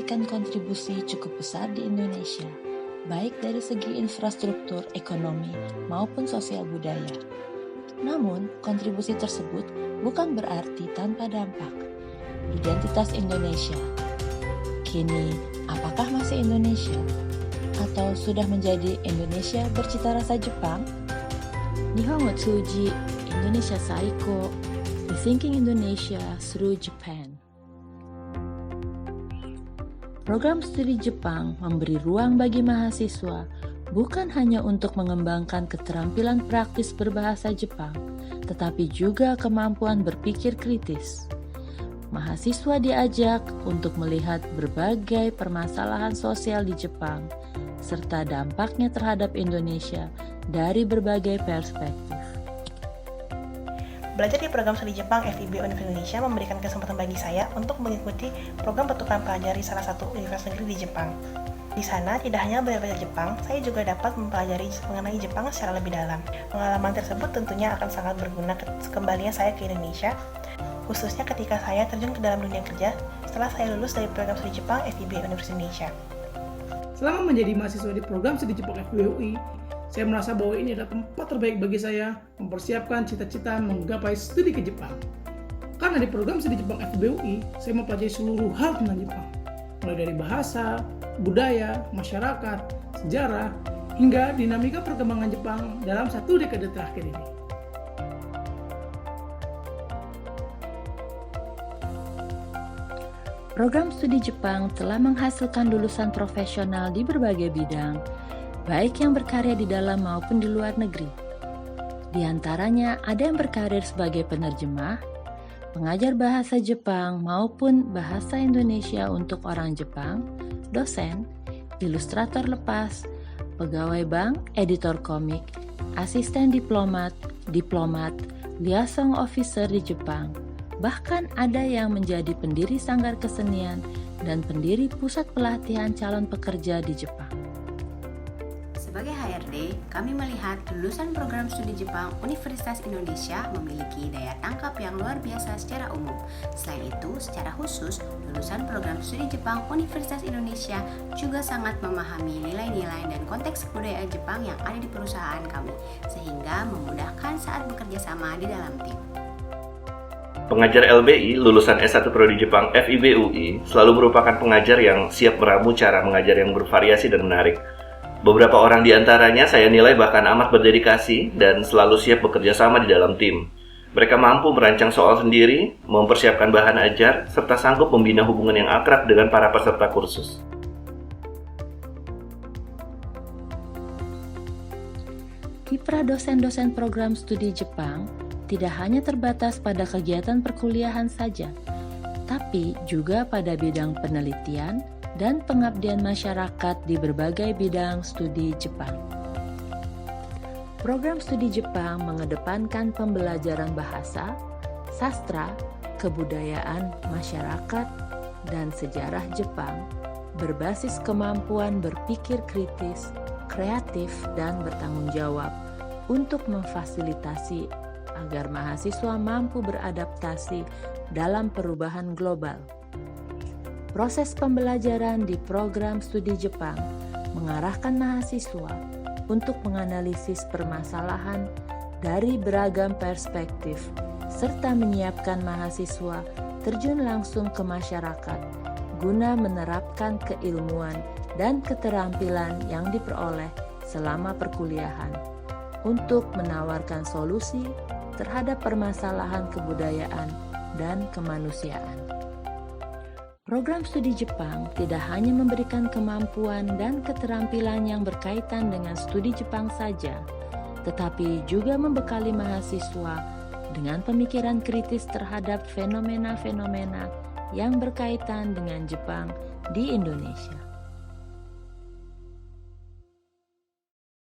memberikan kontribusi cukup besar di Indonesia, baik dari segi infrastruktur, ekonomi, maupun sosial budaya. Namun, kontribusi tersebut bukan berarti tanpa dampak. Identitas Indonesia. Kini, apakah masih Indonesia? Atau sudah menjadi Indonesia bercita rasa Jepang? Nihongo Tsuji, Indonesia Saiko, Rethinking Indonesia through Japan. Program studi Jepang memberi ruang bagi mahasiswa bukan hanya untuk mengembangkan keterampilan praktis berbahasa Jepang, tetapi juga kemampuan berpikir kritis. Mahasiswa diajak untuk melihat berbagai permasalahan sosial di Jepang, serta dampaknya terhadap Indonesia dari berbagai perspektif. Belajar di program studi Jepang FIB Universitas Indonesia memberikan kesempatan bagi saya untuk mengikuti program pertukaran pelajar di salah satu universitas negeri di Jepang. Di sana tidak hanya belajar Jepang, saya juga dapat mempelajari mengenai Jepang secara lebih dalam. Pengalaman tersebut tentunya akan sangat berguna kembalinya saya ke Indonesia, khususnya ketika saya terjun ke dalam dunia kerja setelah saya lulus dari program studi Jepang FIB Universitas Indonesia. Selama menjadi mahasiswa di program studi Jepang FIB, saya merasa bahwa ini adalah tempat terbaik bagi saya mempersiapkan cita-cita menggapai studi ke Jepang. Karena di program studi Jepang FIB, saya mempelajari seluruh hal tentang Jepang, mulai dari bahasa, budaya, masyarakat, sejarah, hingga dinamika perkembangan Jepang dalam 1 dekade terakhir ini. Program studi Jepang telah menghasilkan lulusan profesional di berbagai bidang, baik yang berkarya di dalam maupun di luar negeri. Di antaranya ada yang berkarir sebagai penerjemah, pengajar bahasa Jepang maupun bahasa Indonesia untuk orang Jepang, dosen, ilustrator lepas, pegawai bank, editor komik, asisten diplomat, liaison officer di Jepang. Bahkan ada yang menjadi pendiri sanggar kesenian dan pendiri pusat pelatihan calon pekerja di Jepang. Sebagai HRD, kami melihat lulusan program studi Jepang Universitas Indonesia memiliki daya tangkap yang luar biasa secara umum. Selain itu, secara khusus, lulusan program studi Jepang Universitas Indonesia juga sangat memahami nilai-nilai dan konteks kebudayaan Jepang yang ada di perusahaan kami, sehingga memudahkan saat bekerja sama di dalam tim. Pengajar LBI lulusan S1 Prodi Jepang FIB UI selalu merupakan pengajar yang siap meramu cara mengajar yang bervariasi dan menarik. Beberapa orang di antaranya saya nilai bahkan amat berdedikasi dan selalu siap bekerja sama di dalam tim. Mereka mampu merancang soal sendiri, mempersiapkan bahan ajar, serta sanggup membina hubungan yang akrab dengan para peserta kursus. Kiprah dosen-dosen program studi Jepang tidak hanya terbatas pada kegiatan perkuliahan saja, tapi juga pada bidang penelitian dan pengabdian masyarakat di berbagai bidang studi Jepang. Program studi Jepang mengedepankan pembelajaran bahasa, sastra, kebudayaan, masyarakat, dan sejarah Jepang berbasis kemampuan berpikir kritis, kreatif, dan bertanggung jawab untuk memfasilitasi agar mahasiswa mampu beradaptasi dalam perubahan global. Proses pembelajaran di program studi Jepang mengarahkan mahasiswa untuk menganalisis permasalahan dari beragam perspektif, serta menyiapkan mahasiswa terjun langsung ke masyarakat guna menerapkan keilmuan dan keterampilan yang diperoleh selama perkuliahan untuk menawarkan solusi terhadap permasalahan kebudayaan dan kemanusiaan. Program studi Jepang tidak hanya memberikan kemampuan dan keterampilan yang berkaitan dengan studi Jepang saja, tetapi juga membekali mahasiswa dengan pemikiran kritis terhadap fenomena-fenomena yang berkaitan dengan Jepang di Indonesia.